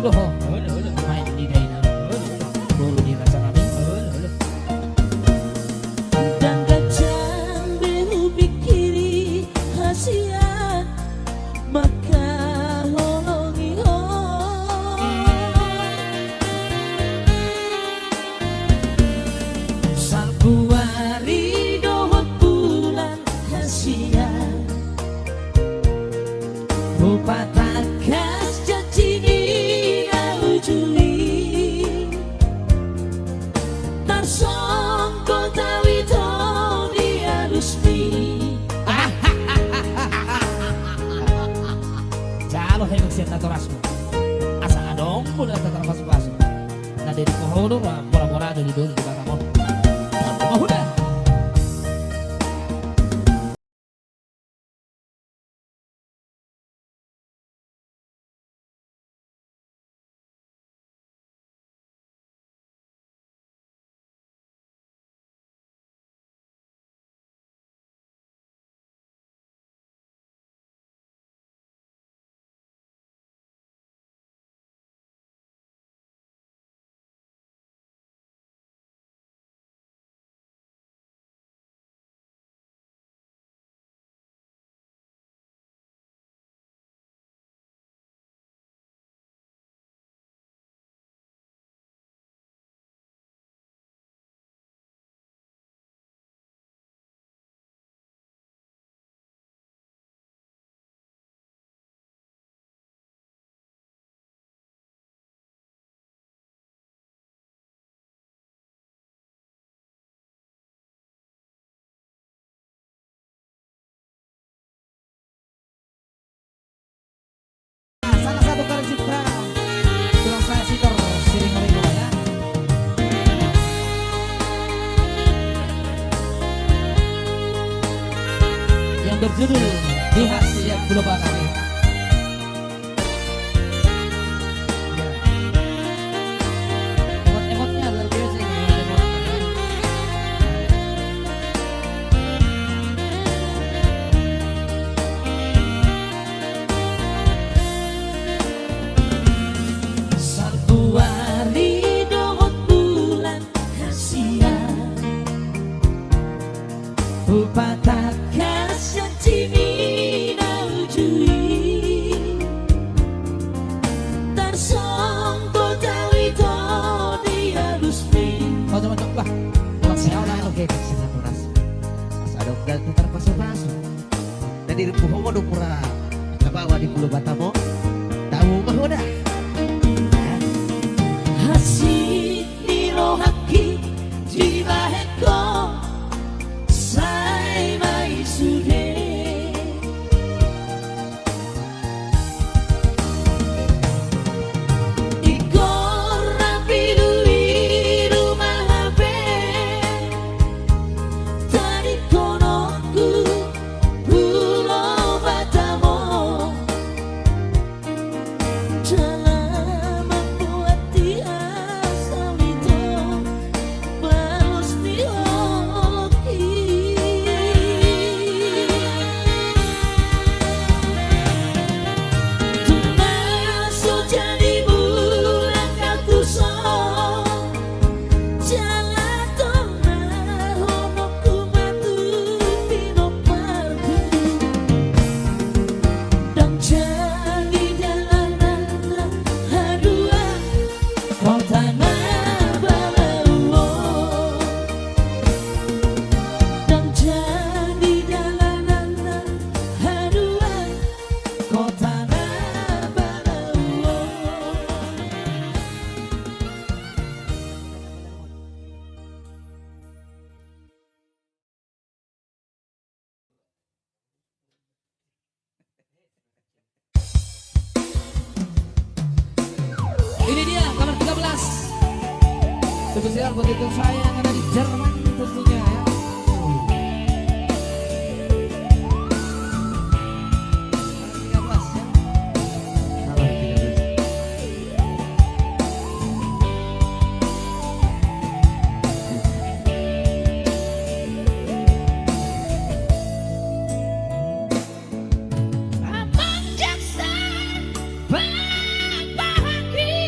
Loh, main di daerah dulu dirasa kami. Dan kacang behu pikiri hasiat maka holongi ho. Salpuari dohot bulan hasiat Bupatakas jajini naujui Tarsong kota wito dia rusmi. Jalo hengok siya na torasmo. Asa adong mula sa tarpas-paso. Na dari pohon mura-mura dari dulu di bawah mo. Mahuna. Salah satu karya cipta tulang saya sitor siring ringo ya. Yang berjudul Di Hasiat Global Kami. Emot-emotnya luar biasa ini, emot-emotnya. Salpuari dohot bulan hasiat Bupatakas jajini naujui Tarsong kota wito dia rusmi. Oh teman-teman, wah, kalau saya orang oke kesini turas. Pas ada udah tutar paso-paso. Dan di Pulau Modo pura, kabawa di Pulau Batamo, tahu mah udah. Hasit nirohaki jibaheko sai mai sude. Ikor rapi dui rumah habe dari konoku Pulau Batamo. Dalam membuat dia solito bagus dioki. Termasuk jadi bulan katusong jalan tengah homoku matu pino parbu dan jadi jalanan hadua kota Nabalauo dan jadi jalanan hadua kota Nabalauo. Ini dia kamar 13. Spesial buat itu saya yang ada di Jerman tentunya ya. Kamar 13 ya. Kamar 13. Abang jaksa bahagia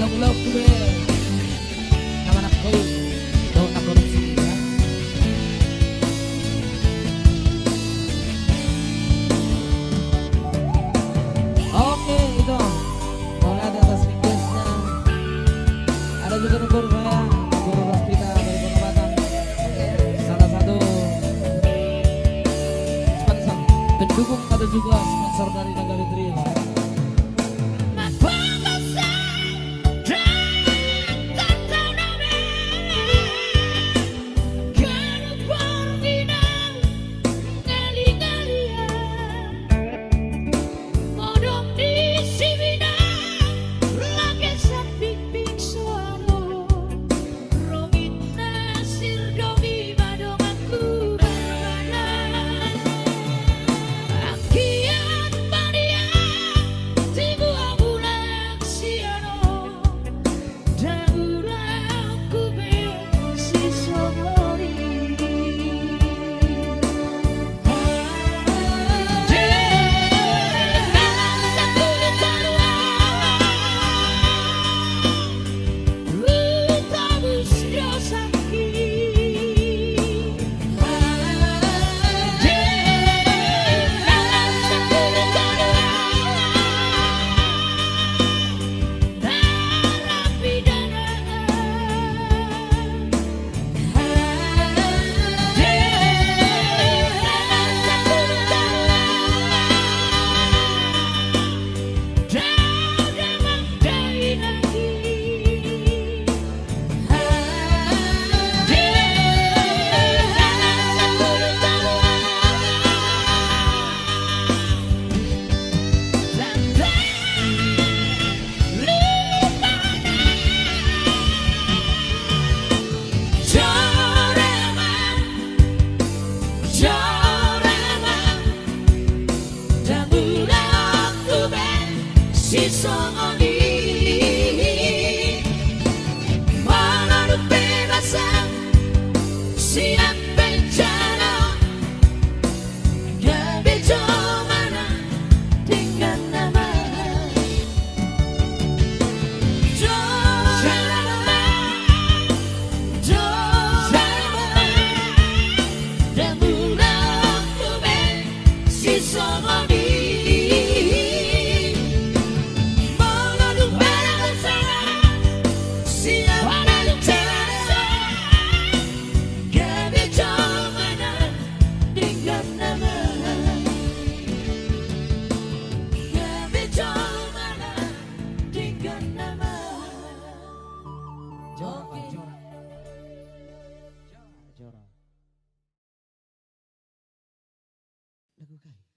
Ulag-ulag kube. Nama anak ko yun. Daw na korupsi ya. Oke itu. Mulai di atas requestnya. Ada juga nomor saya, Guru Rospita dari Kota Batam. Salah satu sponsor pendukung, ada juga sponsor dari Nagari Trio.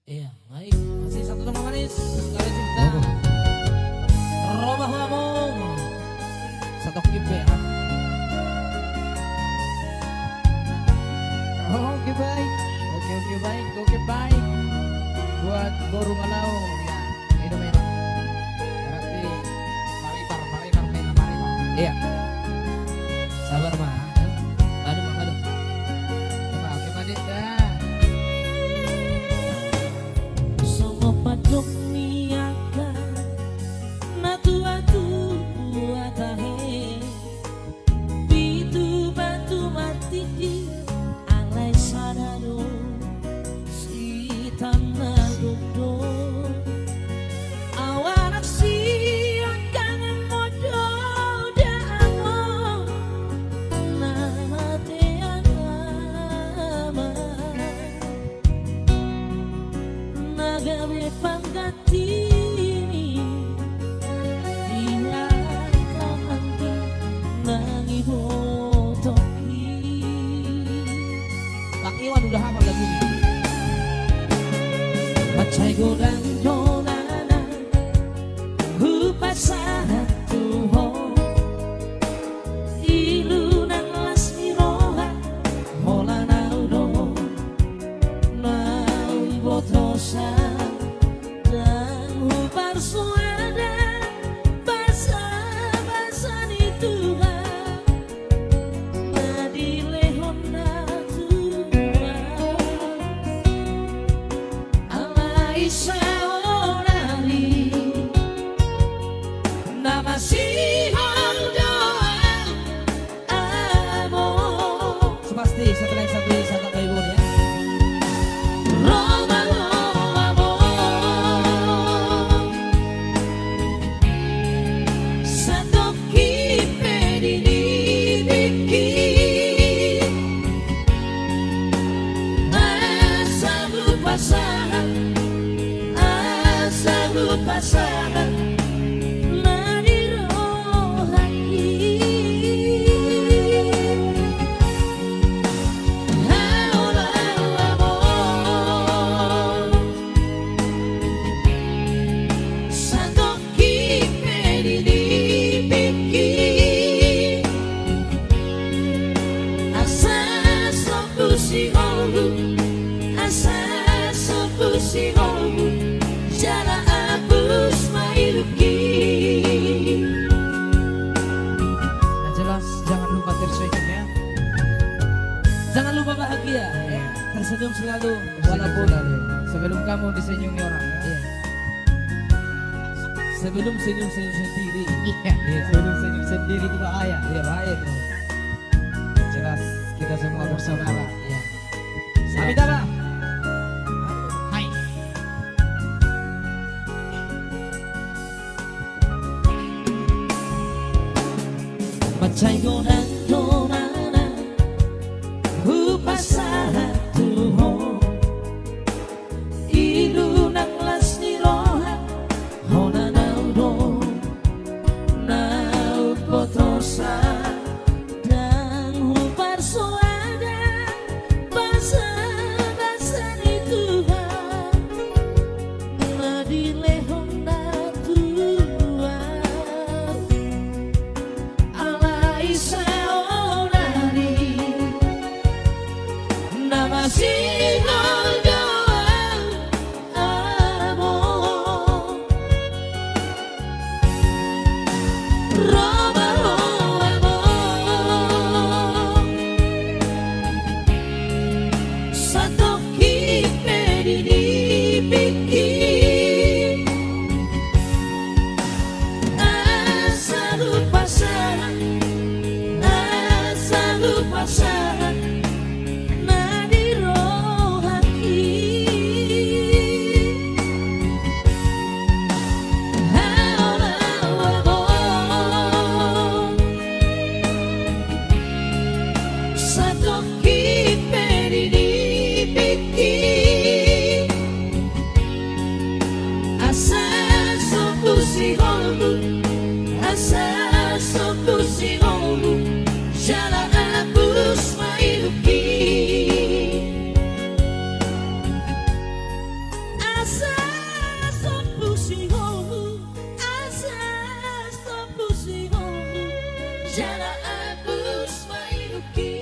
Iya, baik. Masih satu nama manis. Kali cinta. Robah Lamong. Satu kipe. Oke baik. Oke baik. Oke baik. Buat Boru Malau. Ya, minum. Berarti maripar. Iya. Sabar mah. Aduh. Coba oke Madit dah. Padok niaka natu atahe bitu batu mati alai sadado si tanah gudo awarak si kangen modo dango nate ama nagawe panggatini dilakan nanti nangi botoki. Kang Iwan udah hafal lagu ini. Pacai godang dolanan hupasana tuho ilunan lasmiroha holana udo nau botosa Nama si tersenyum selalu walaupun sebelum kamu disenyumi orang. Iya. Sebelum senyum-senyum sendiri. Iya. Sebelum senyum sendiri itu bahaya. Iya bahaya bro. Jelas kita semua bersaudara. Iya. Amit apa? Hai. Macaigo dan domana upasa tuho ilu nang las ni roha hona naudo nau potrosa dan hupar soada basa ni Tuhan madile honda tua alai seorari namasino doa amor Roma amor satu kipedi dipikir asal pasangan Jalan abus mailuki asa sopusihomu jalan abus mailuki.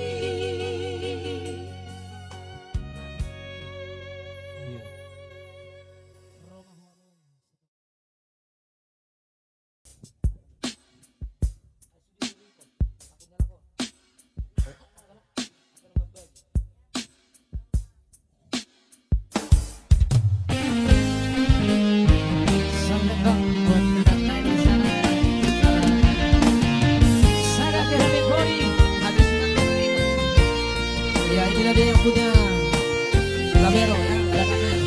Ya inilah dia yang punya Labero ya, belakangnya.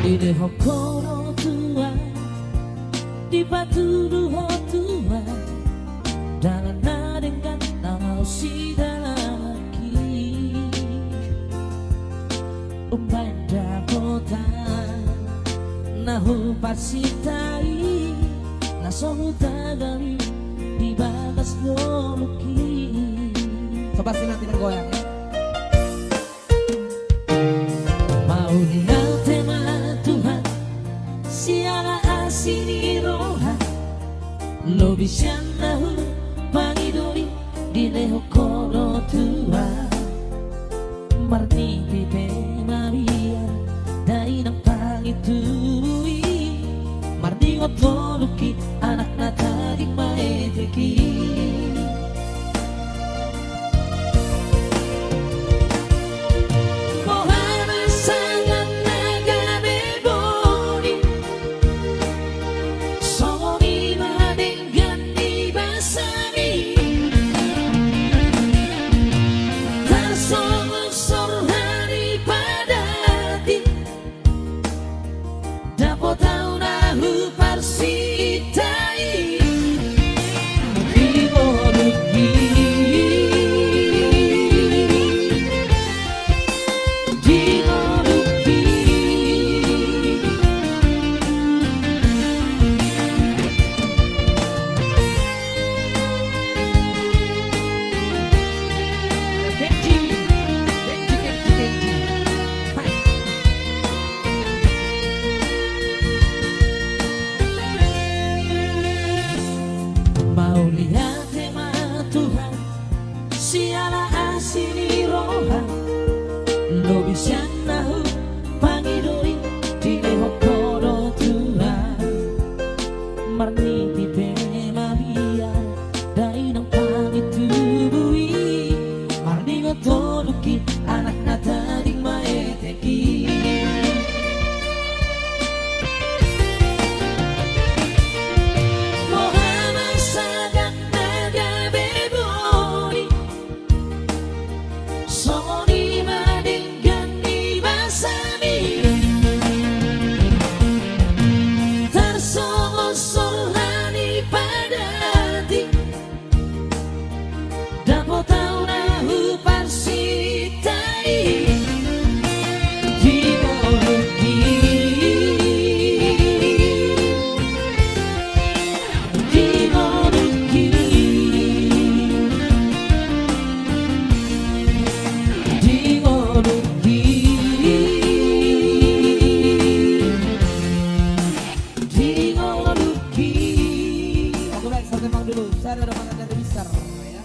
Ide hokoro tua di batu duho tua dalam dengan nama usidaki umpanda kota nahu pasitai nasohu tagali di bagas loluki. Coba sih nanti bergoyang ya. Mau lihat tema Tuhan siara asini roha lo bisa nahu pangidori di lehokoro tua marni pipe maria dai nang pangitui marni ngotoluki anak natari maeteki. Lo bisa nahu pangidori di lehokoro tua marni pipe maria dai nang pangitubui marni ngotoluki anak natari besar udah mana dari besar ya.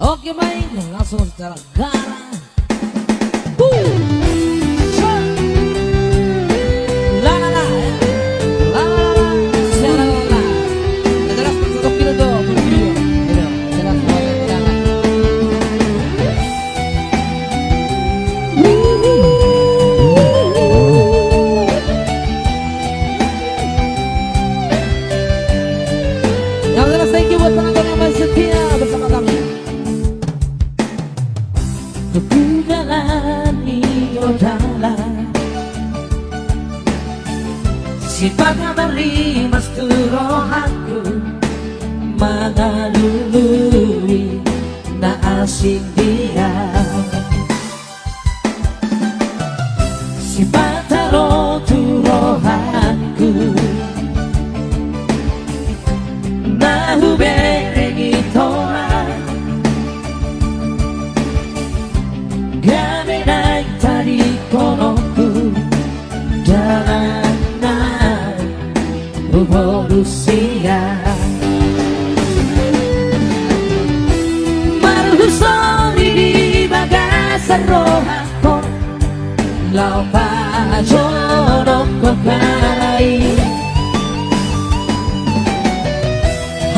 Oke baik, langsung secara garang. La la la, la la la, la la la. Jelas untuk video dong, video. Jelas banget jangan. Yang jelas thank you buat penonton yang masih setia bersama kami. Kujalani jalan sifat beri mestu rohaku mengalului na asing dia sifat rotu rohaku na huberi toa Gabi naik tadi konoku jalanan revolusia Marhusori di bagasan rohako Lau pajono kokai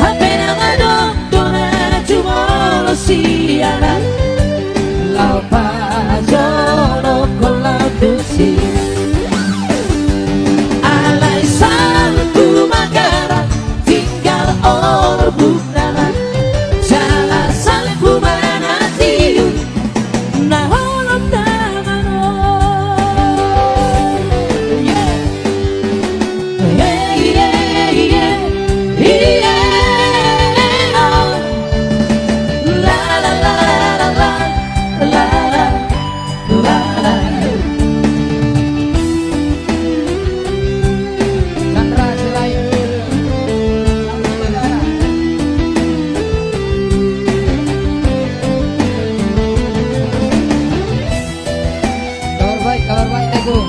Hape nangadok dona jumolo siaran Lau pajono kolau dusi Alai salku magara tinggal orbuk dalam Jala salku manatiu na holom namano Yeah Yeah yeah yeah Yeah oh. La la la la la la Chandra Selayu kabar baik Teguh.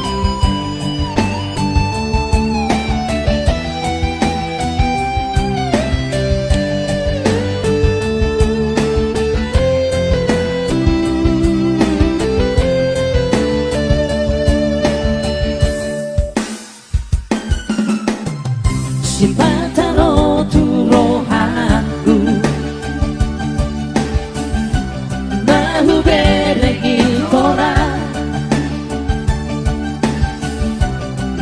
Sipataro turohaku Nahu beregi tora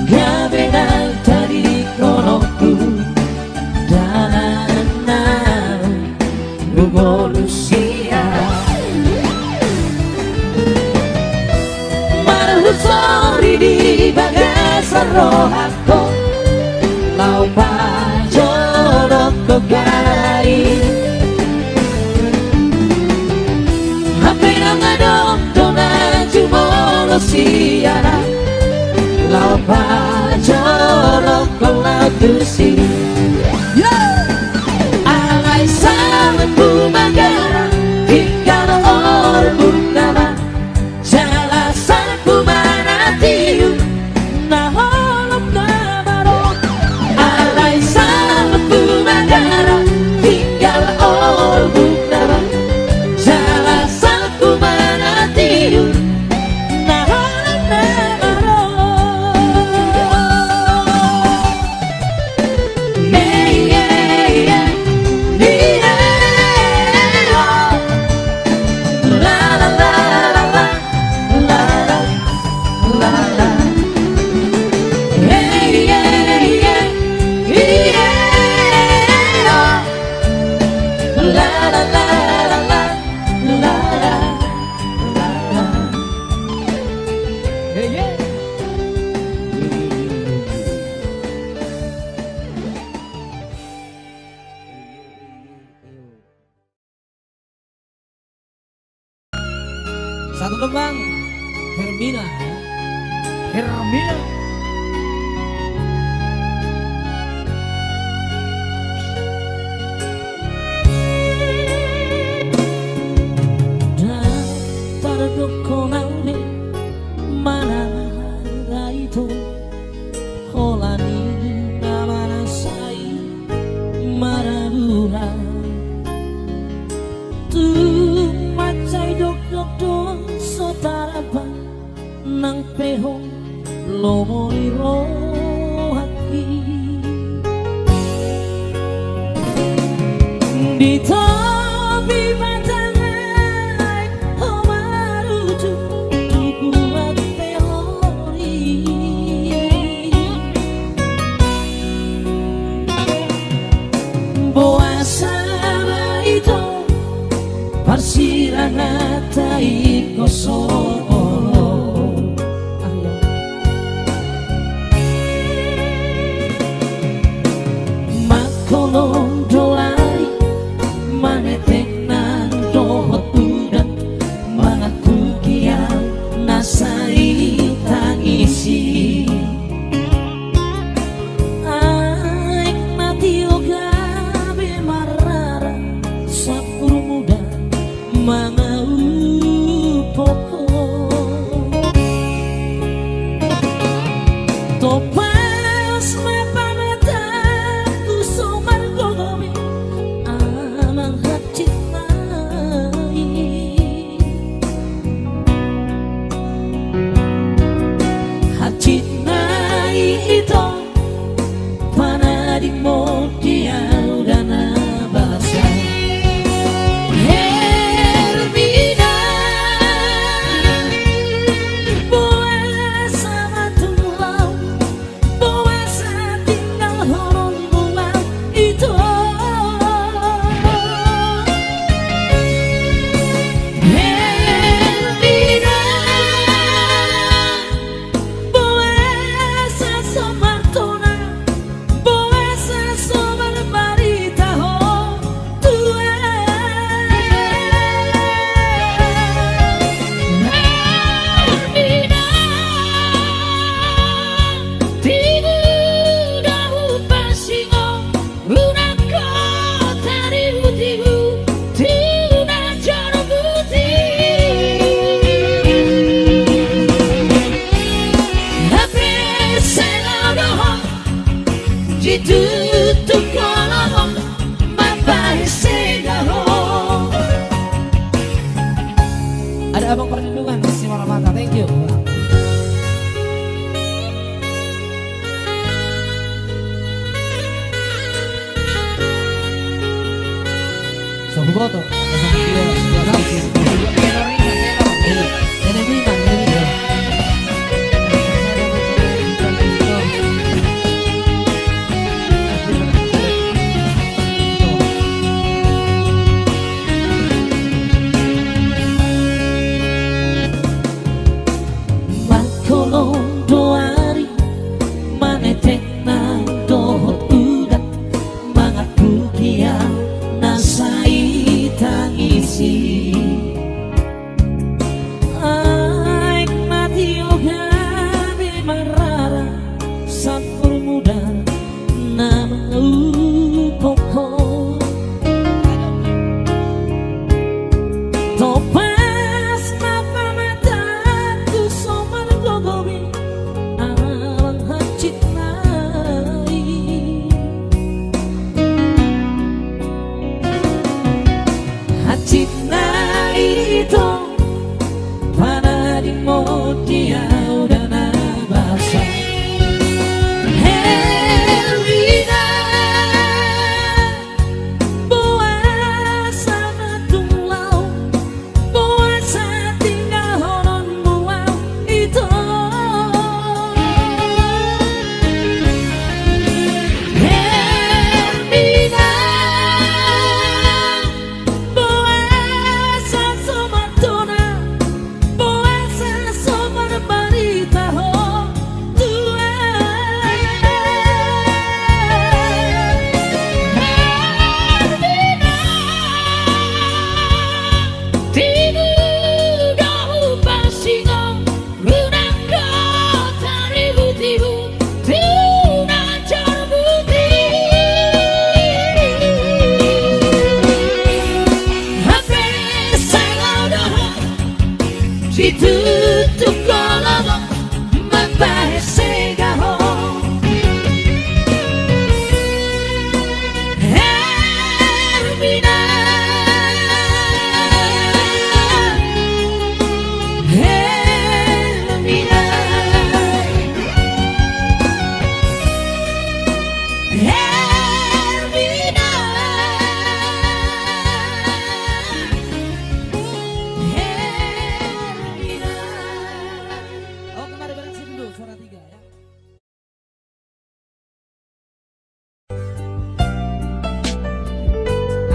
Gabenang tadi konoku Dalanan revolusia Marhusori di bagasan rohako Lau pajono kogai Hape nangadok dona jumolo siara Lau pajono kolau dusi Alai salku magara tinggal orbuk nama Jala salku manatiu na holom namaro Alai salku magara tinggal orbuk nama Jala salku manatiu na holom namaro Yeah yeah yeah Yeah La la la la la La la la la Yeah yeah yeah Yeah La la la la la La la la Yeah yeah Satu tembang Hermina Hermina Tardokkonane mana itu Holani namana sai marabura Tu peho lomoriro haki di topi batangan homaruju dibuat teori boa sama itu parsirahatai kosong kolong doai manetek nan dohot udat mangaku kian nasai tangisi aik mati oga be marara sapur muda mangau poko topas mapamata ada abang perlindungan si Maramata, thank you. So Hugoto,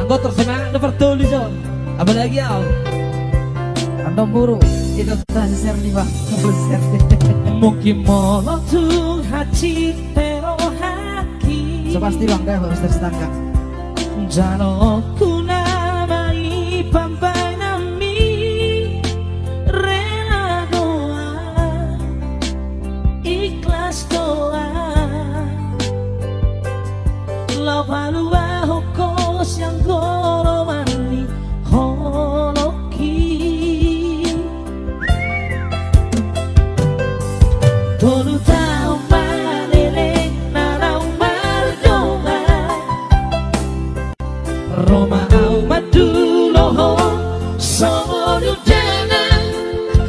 kotor semangat dapat tulis oh. Apalagi ya? Random buru. Itu tak share nih bang. Mungkin molotung hati pero haki. So pasti bang kayak Mister Setanggang. Jano kunamai pampai nami rela doa ikhlas doa lau palua hokos yang goromani holoki tolu tau malele narau mardoma Roma au maduloho sono jangan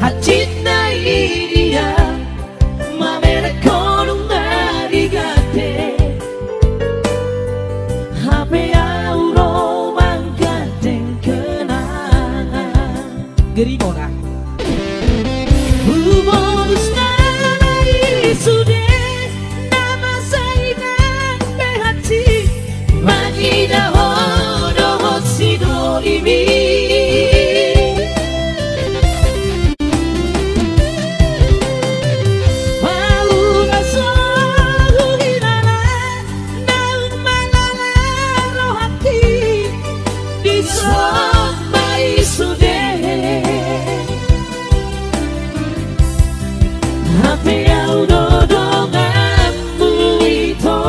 hacina idia mamere konung arigate hape au romang ganteng kenangan gerimona bonus nanai sude nama sainan behati magida Sidolimi Paula sohu hilala naung malala rohati di somai sude hape au dodonganmu itu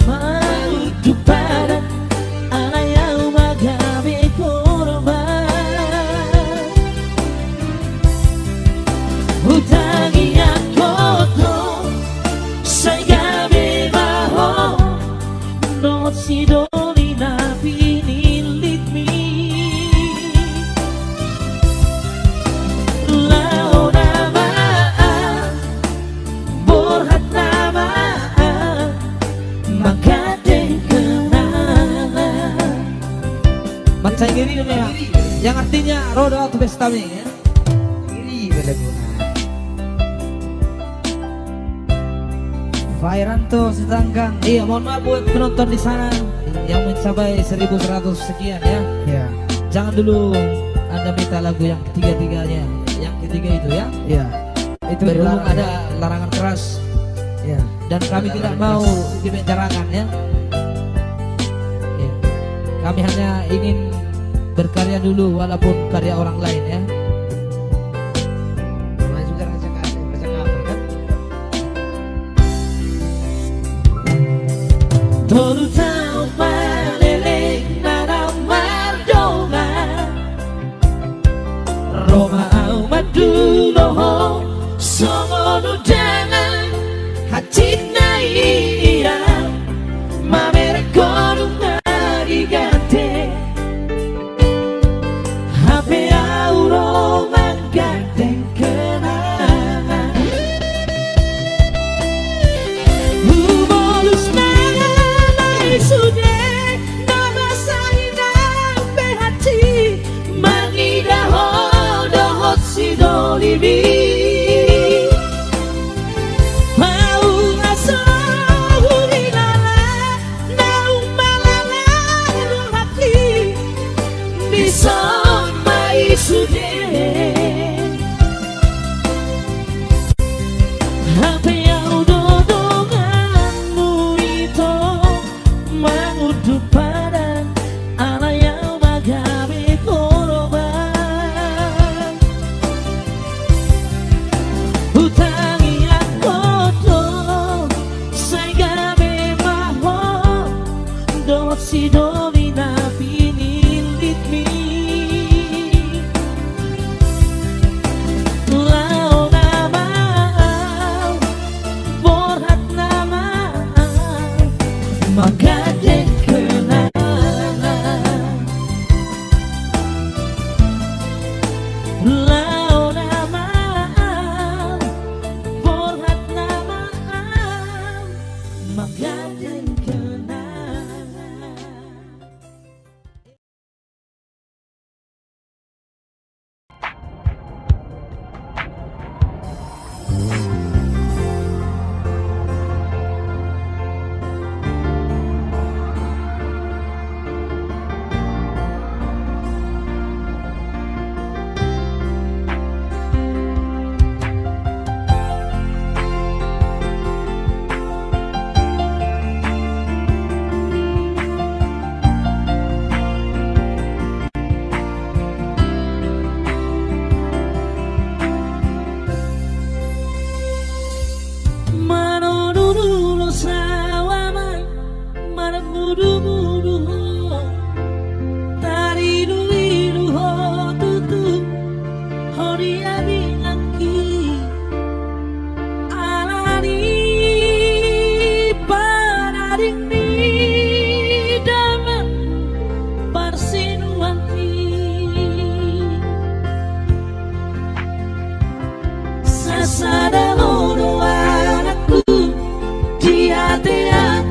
maudu pada Sidolina pinilit mi Lau nama Borhat nama Makadeng kenangan Mancai giri namanya yang artinya roda atau bestami ya Ini belaguna. Fairanto Setanggang. Iya, mohon maaf buat penonton di sana yang mencapai 1100 sekian ya. Ya, Jangan dulu Anda minta lagu yang ketiga-tiganya. Yang ketiga itu ya. ya. Itu Berhubung dilarang. ada larangan keras Ya. dan kami Ada tidak larangan mau keras. dibicarakan ya. Ya. Kami hanya ingin berkarya dulu walaupun karya orang lain ya. Namanya juga raja cover kan. Tolu tau malele narau mardoma Roma au maduloho songono jangan hacina ira mamere konung arigate hape au romang ganteng kenangan Bolus nanai sude nama sainang behati mangida hodohot sidolimi mau asohu hilala naung malala rohati bison mai sude hape au dodonganmu itu mengudu pada ala yang magabe korban hutangi aku segabe maho dot sidolina pinilit mi Lau nama Borhat nama Makadeng kenangan Lau nama Borhat nama Makadeng kenangan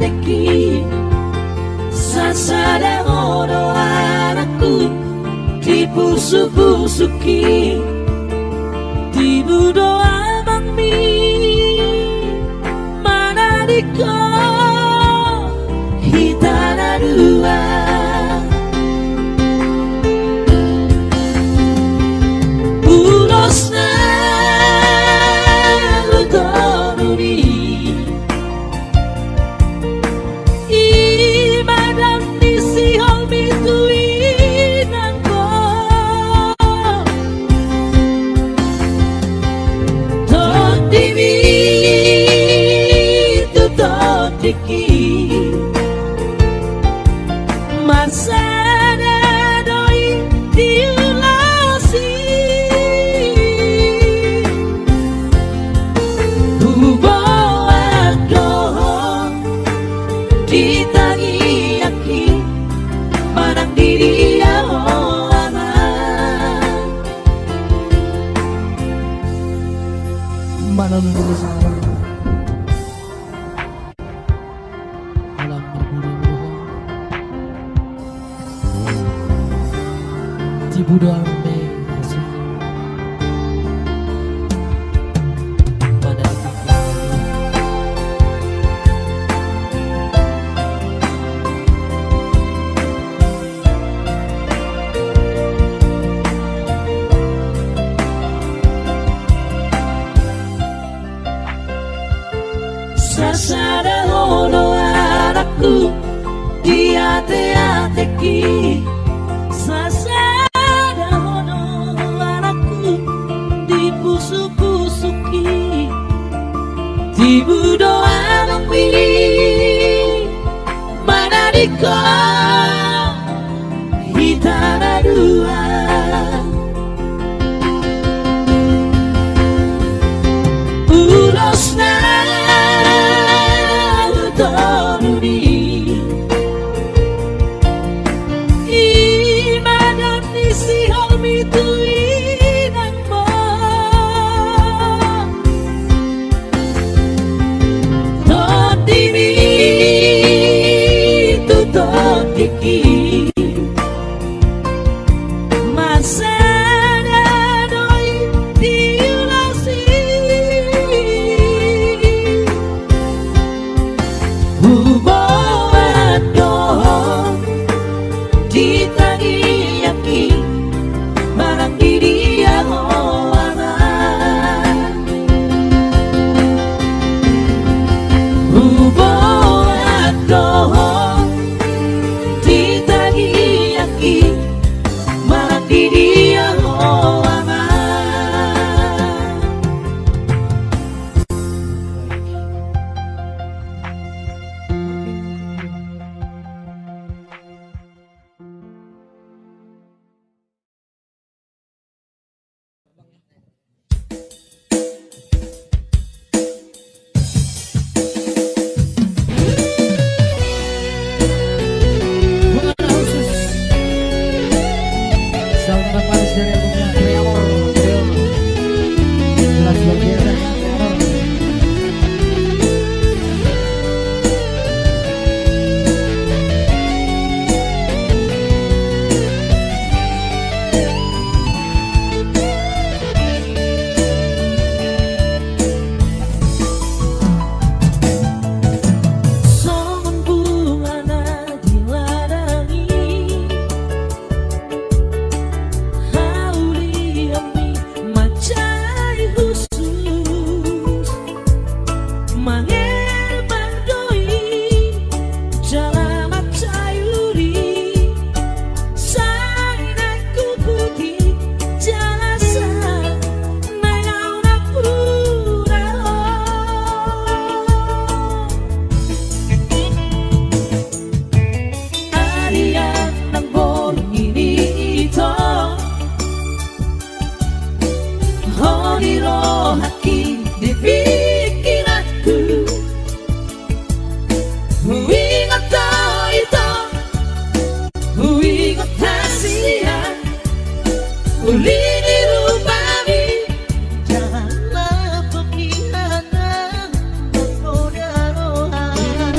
できされほどanakku dipusuki dibudo abang mi mana diko hitana dua ulos na lutonuri imadam nisi holmi tuinan ko tondimi tu tondiki masana doi diulasi bubuat doh ditangi yakin manang diri aman Mana menjadi salah dalam berburu-buru di budal mengasi pada sasada hono anakku di ate-ateki sasada hono anakku di pusu-pusuki di budo abang pilih mana diko hitana dua ulos na lutonuri imadam nisi holmi tuinan mo tondimi tu tondiki masana doi diulasi bubuat doh ditangi yakin manang diri aman bubuat doh ditangi yakin manang diri aman Bunga khusus Saudara Paris dari albumnya Tremor jelas bagian dari Tremor. Songon bunga na diladangi hauli ami macai khusus manger bandoi jalan macai uri sainaku putih jalasa mengauna pura Arian ng bolong inito Honiro haki di pikiranku Huwingat ito Huwingat hasian Uli dirupami Janganlah pengkhianat menggoda rohan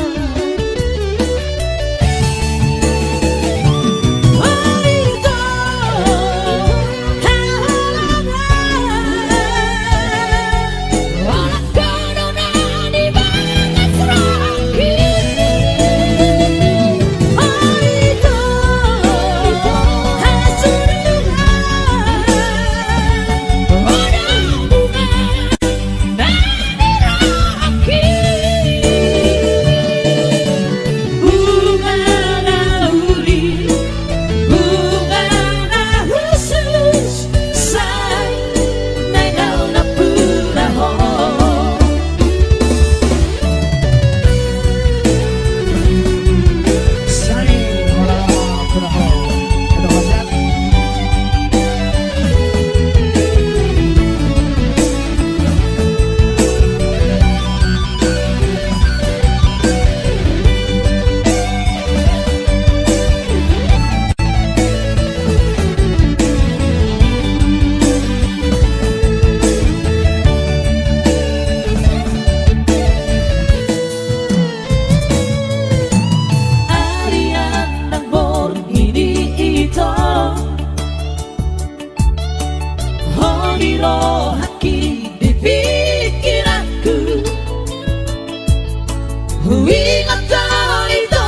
Huwingot ko ito,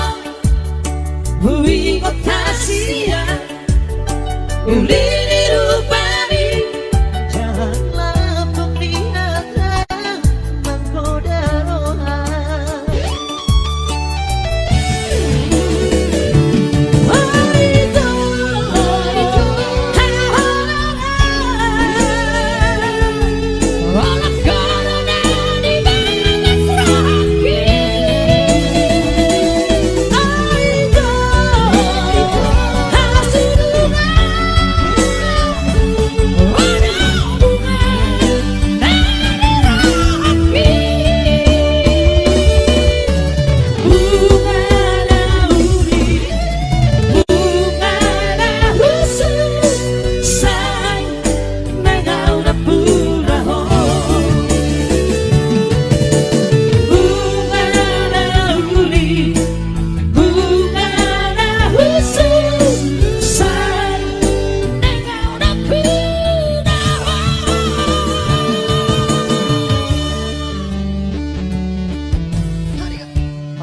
huwingot Asia, uli nirupani. Janganlah penglihatan menggoda rohani.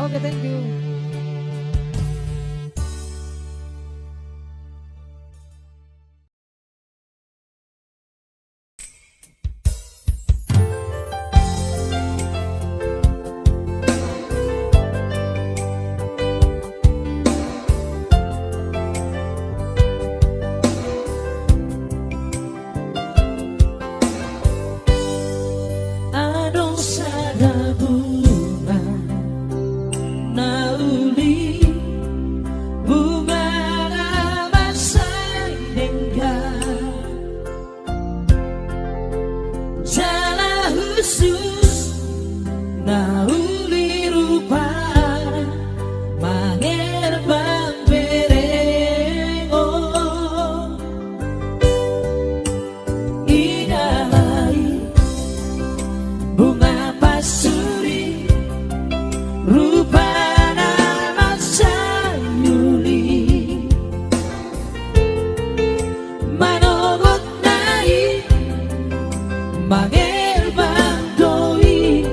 Oke, thank you. Anong sada bunga na uli, bunga naman sa lingga, jala khusus na uli rupa mangerbang berengo, idalai bunga pasuri rupa naman sa yuli, manogot nai mangerbang doi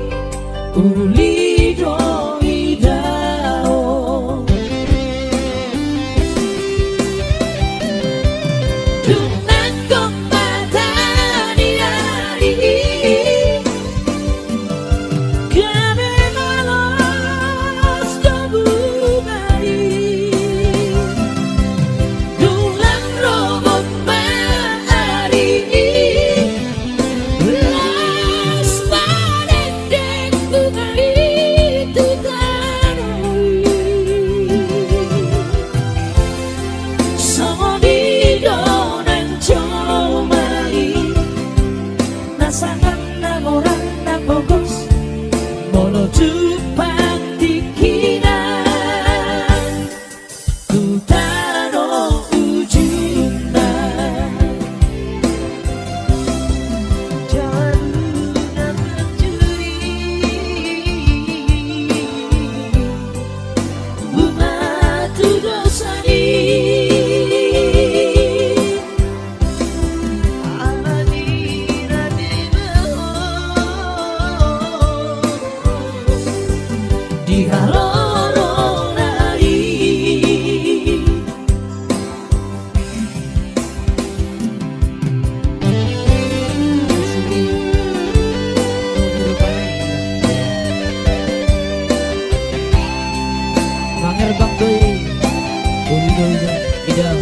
uli doi dao, dengan kong mata niari kami malos kembali, dulang robot mari las padendek bunga itu tanoi, sama bidonan comai nasangan ng orang na bogos mono jupang dikinan tutano ujunan, jangan lupa mencuri bunga tu dosani. Di haloro nari Mangerbang doi, uli doi idal.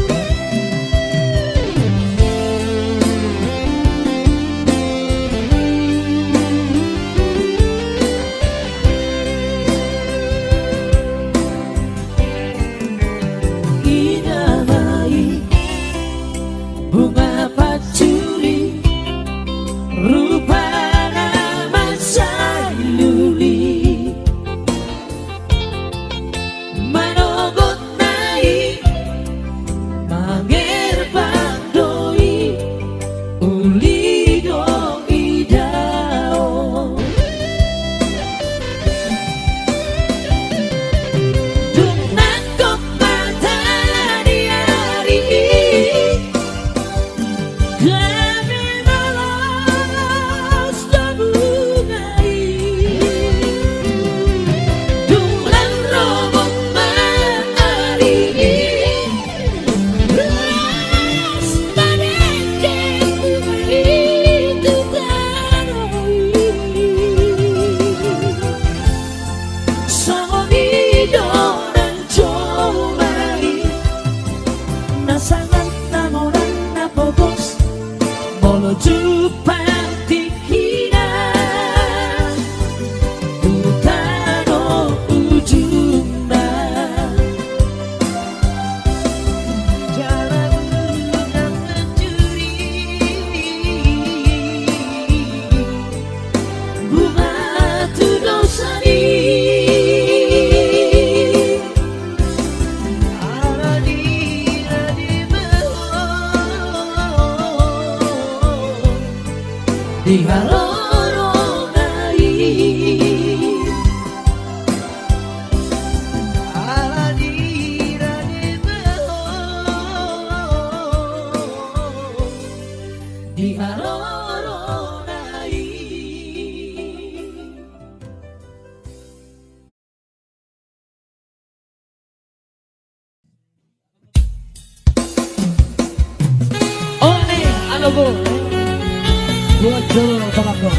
di haroronai ala dirane di haroronai. Oni ano po buat jolo tabako.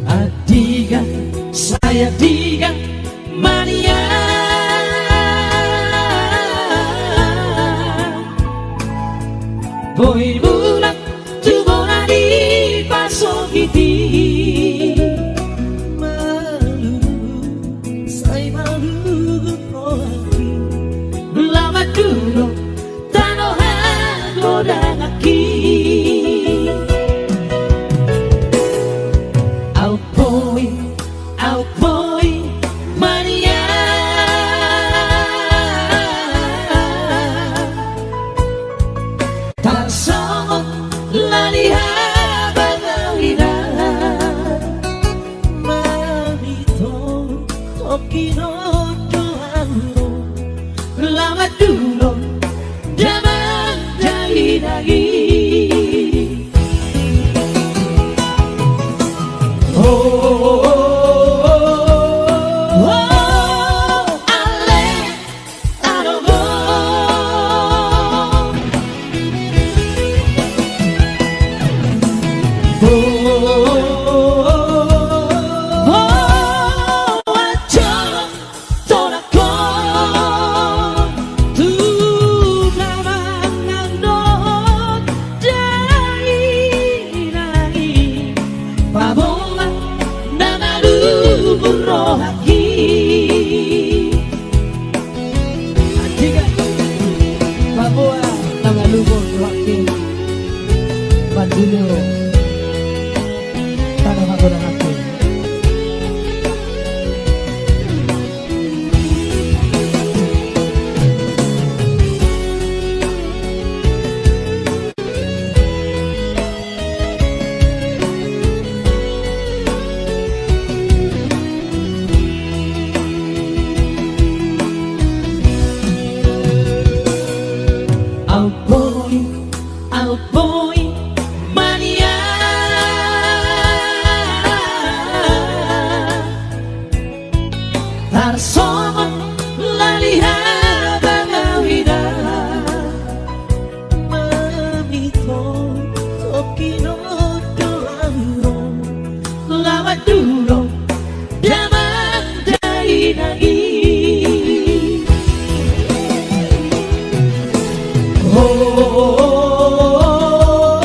Adiga, saya diga mania Boy bulan tubona di pasogiti malu saya malu rohaki lama dulu tanohan godang aki out boy mania tarsong laliha bagawina marito tokino doano lama dulu zaman dagi-dagi. Out boy mania tarsong laliha bagawina mamiko tokino doano lama dulu zaman dagi-dagi. Oh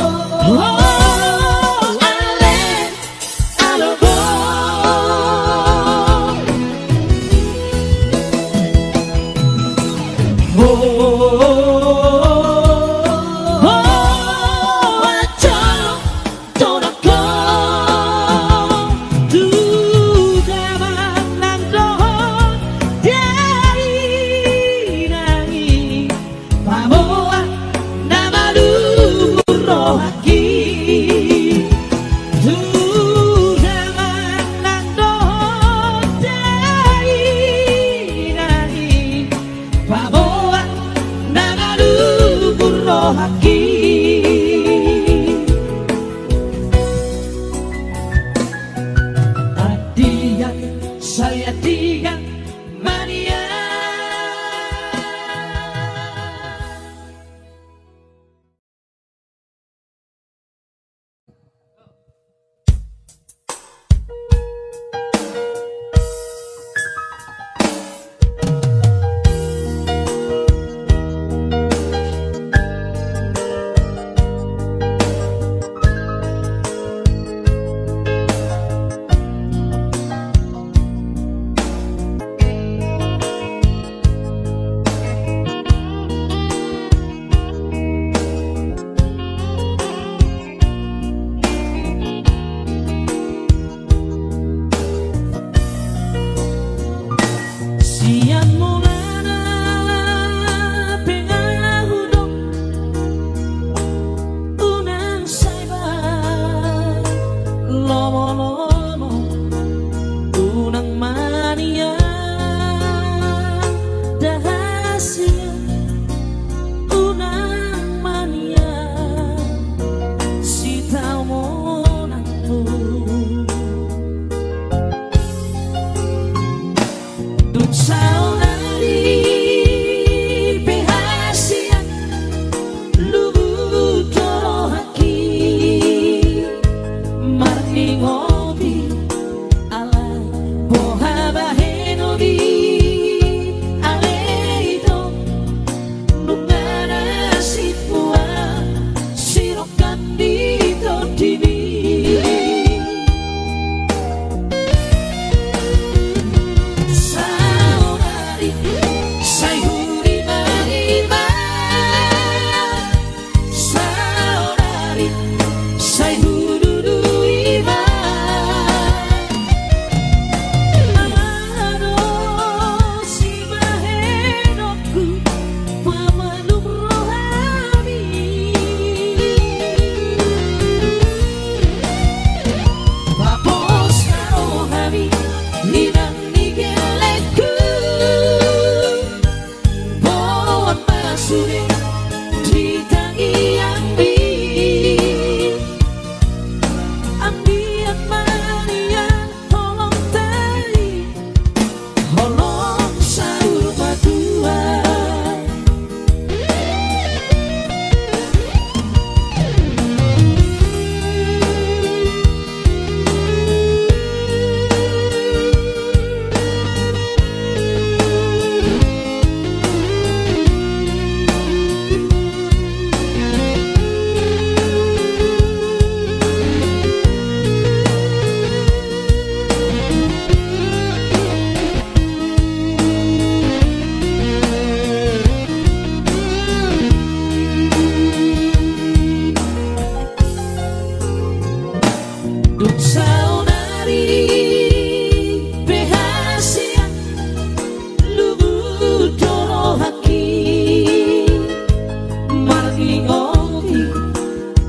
ioti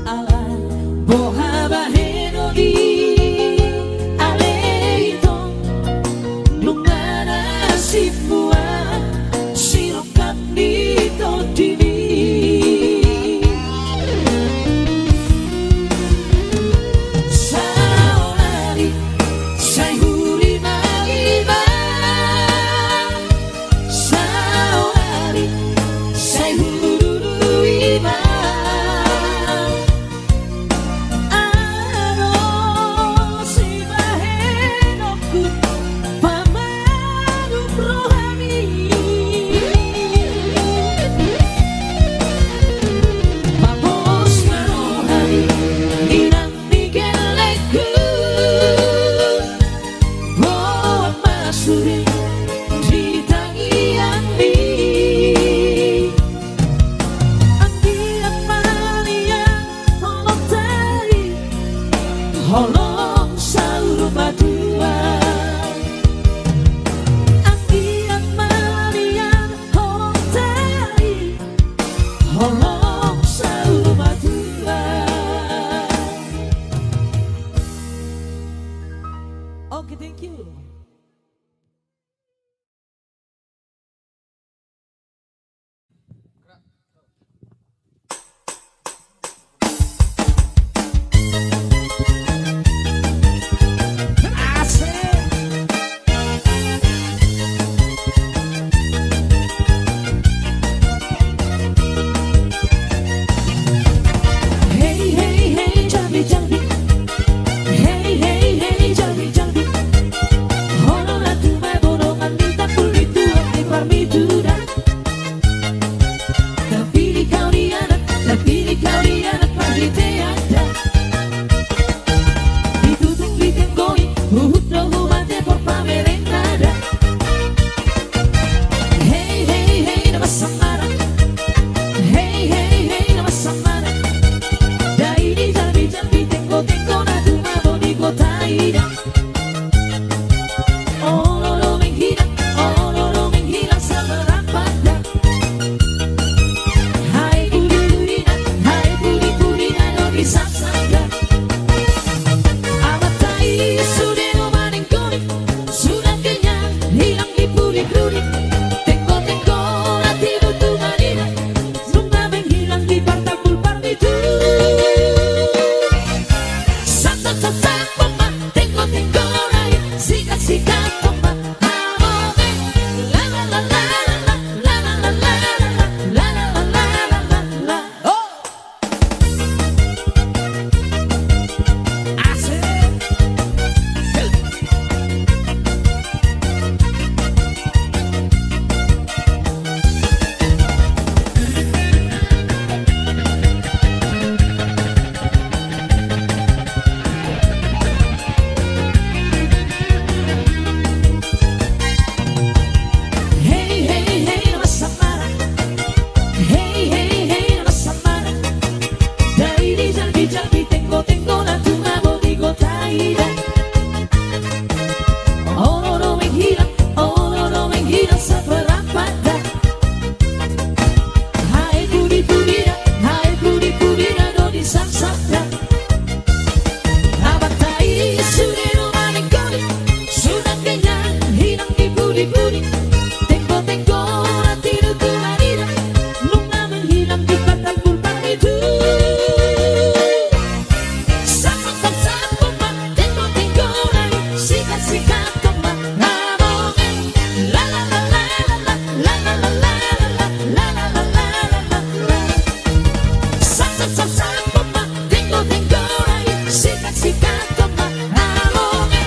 ala boha baheno di aleito lumana simua sirokan dito dini saolari sai huri maliba saolari sai huri ma ano si bahenoku pamanu rohani mamos rohani inanti geleku buat masuri di tangian di Andian mania holong tari holong sauru badua Andian mania holong tari holong sauru badua. Okay, thank you. Hey hey hey jambi jambi Hey hey hey jambi jambi Hono la tu me bono mandita pulito di parmitura La pili cauriana parlite ada Itu tu bikin goi uhut no humate por pamerengada Hey hey hey nama samara Hey hey hey nama samara Dai di jambi jambi tengo na tu mano di gotaira Oh no me gira sama rapada Hai puri purina no di sapsanga Amatai sudah no manengkoni Sudah kenyang hilang di puri Tengo na tiru tu marina Nunca menghilang di partapul partitu Santa poma tengo rai Sika poma amore La la la la la la la la la la la la la la Oh Asik Hey hey hey nama samara Hey hey hey nama samara Dari di jambi tengo na tu mano di gotaira Oh no me gira saperapada Hai puri-purina no di sapsapda Abatai sudah no manengkoni Sudah kenyang hilang di puri Tengo na tiru tu marina Nunca menghilang di partapul partitu Sama poma tengo rai Sika poma amore La la la la la la la la la la la la la la la Sama poma tengo rai Sika poma amore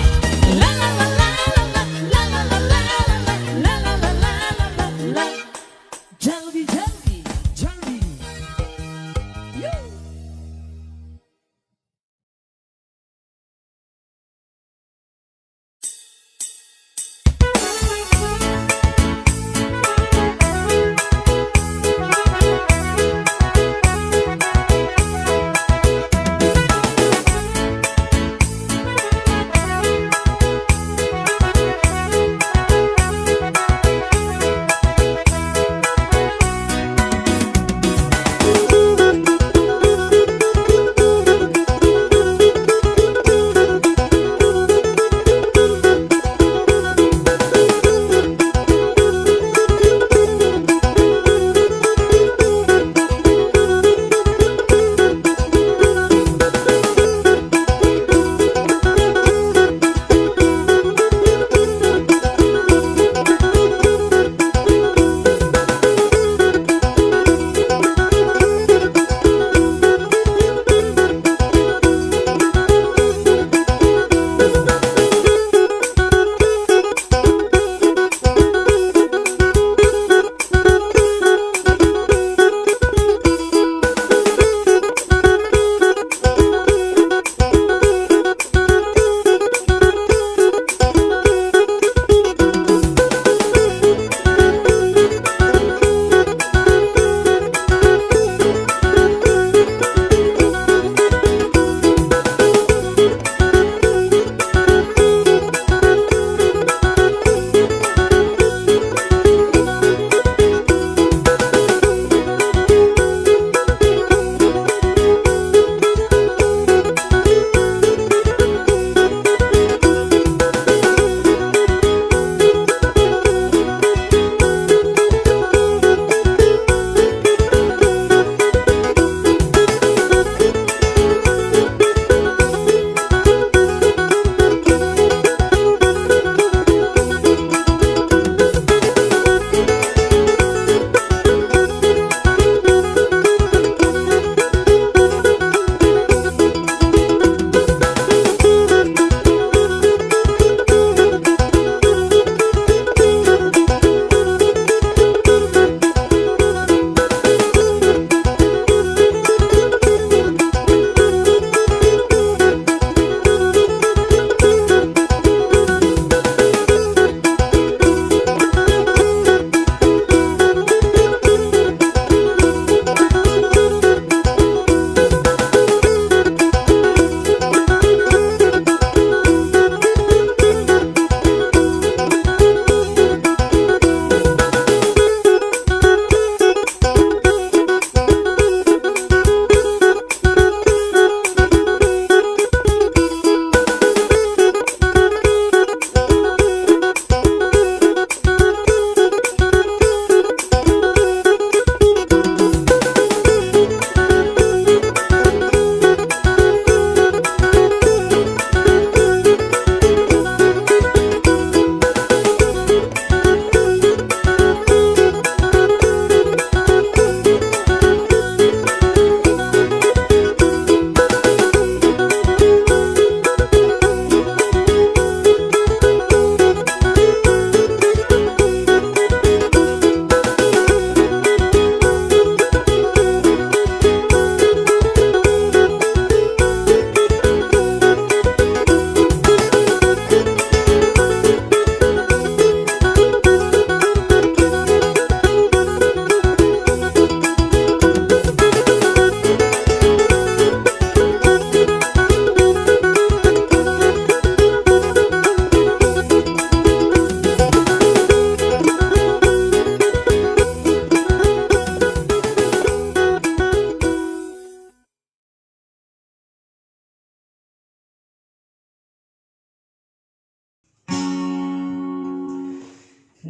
La la la la la la la la la la la la la la Jambi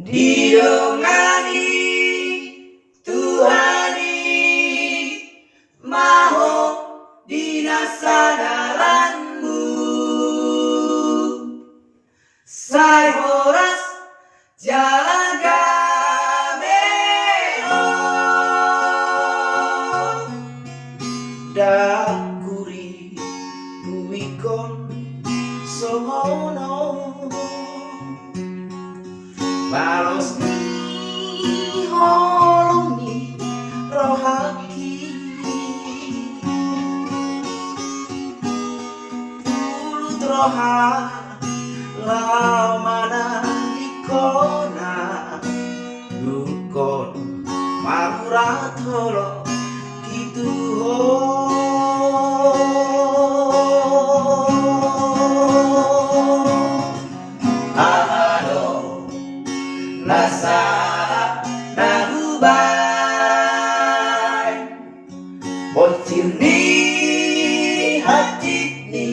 didongani Tuhani maho dina sadaranmu sai horas jalan gameo dakuri buikon songono balos ni holongi rohaki tulut roha lamana ikona dukon marurat holo gitu ahado nasa nahubai bocil ni hati ni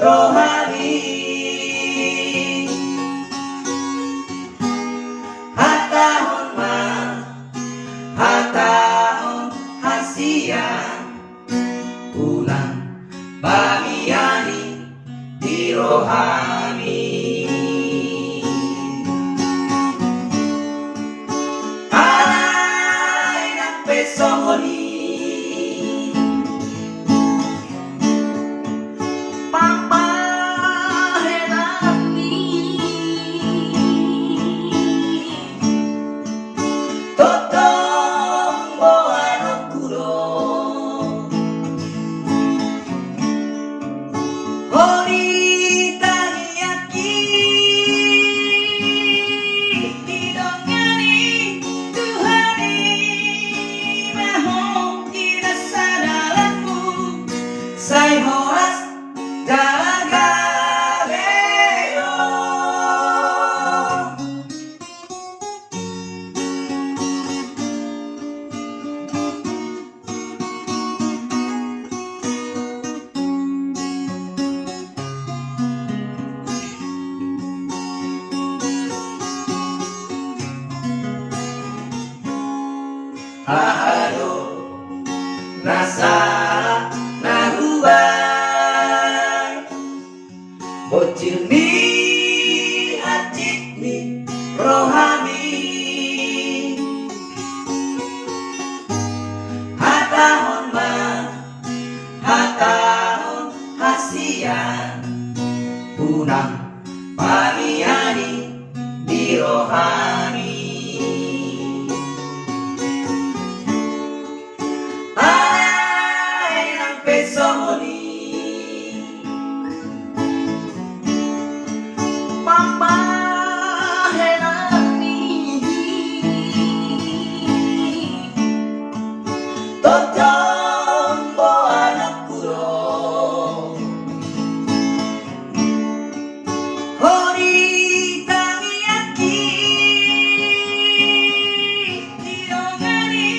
rohani hatahon ma hatahon hasian ulang bamiani di rohani alay ng pesoni pampahelami totong boano kuro hori taniyaki didongani Tuhani maho dina sadaranmu sai horas dalagabeo ahado nasa nahubai bocil ni hati ni rohani hatahon ma hatahon hasian punang pamiani di rohani alay ng pesoni pampahelami totong boano kuro hori taniyaki didongani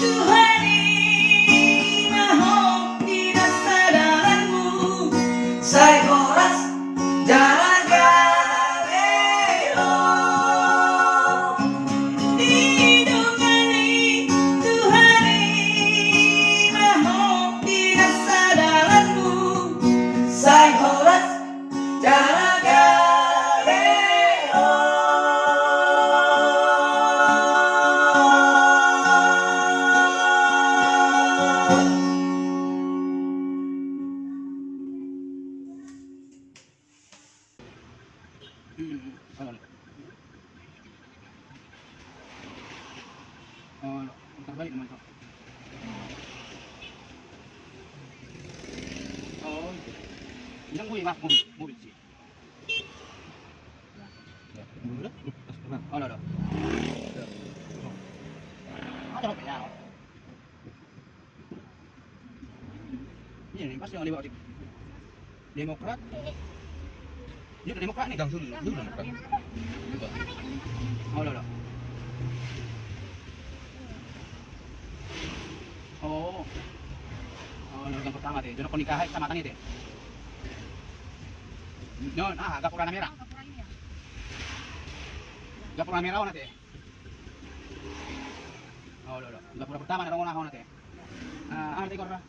Tuhani maho dina sadaranmu sai horas jalagabeo didongani Tuhani maho dina sadaranmu sai horas jalagabeo. Oh, terbalik naman to. Oh, ilang kuya ba? Mobil sih. Oh, no. Ada apa ya? Ini pasti yang lewat Demokrat. Dia udah Demokrat nih. Langsung Demokrat. Oh, no. Oh, yang pertama deh, jodoh nikahan sama tani deh. Non, agak kurang merah. pura merah nanti. Oh, lo. Gak pura pertama na ako nanti. Arte ko ra.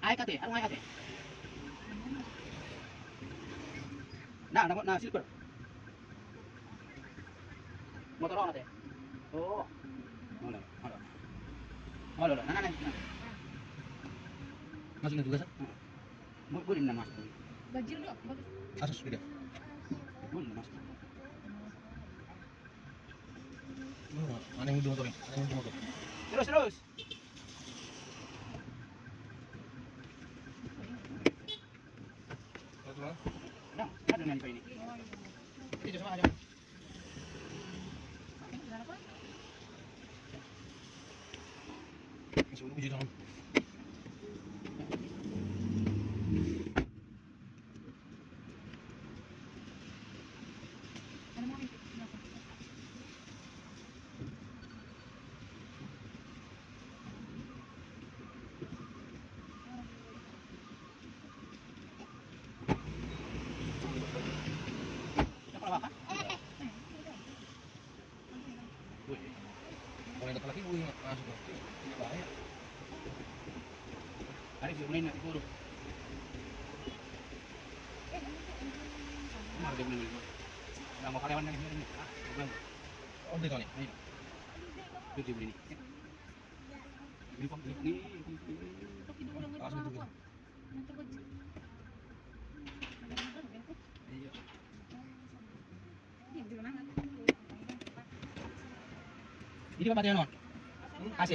Ay kate, ano ay kate? Na silver. Motor ako nanti. Oh. Halo. Nah. Masuk juga sih? Boleh na masuk. Bajir dong, bagus. Asus beda. Boleh na masuk. Mana yang motor? Mana yang motor? Terus. Nah, ada nani pa ini. Itu semua aja. Masuk uji dong. Kita pala ka? Kalau yang laki gue masuk. Bahaya. Ari siya na siguro. Ano din naman ito? Wala mo kalawan na rin. Problem. Oh, dito nih. Ayun. Pwede mo rin. Bili pa. Langsung dulu. Iya. Ini pa pati ano? AC.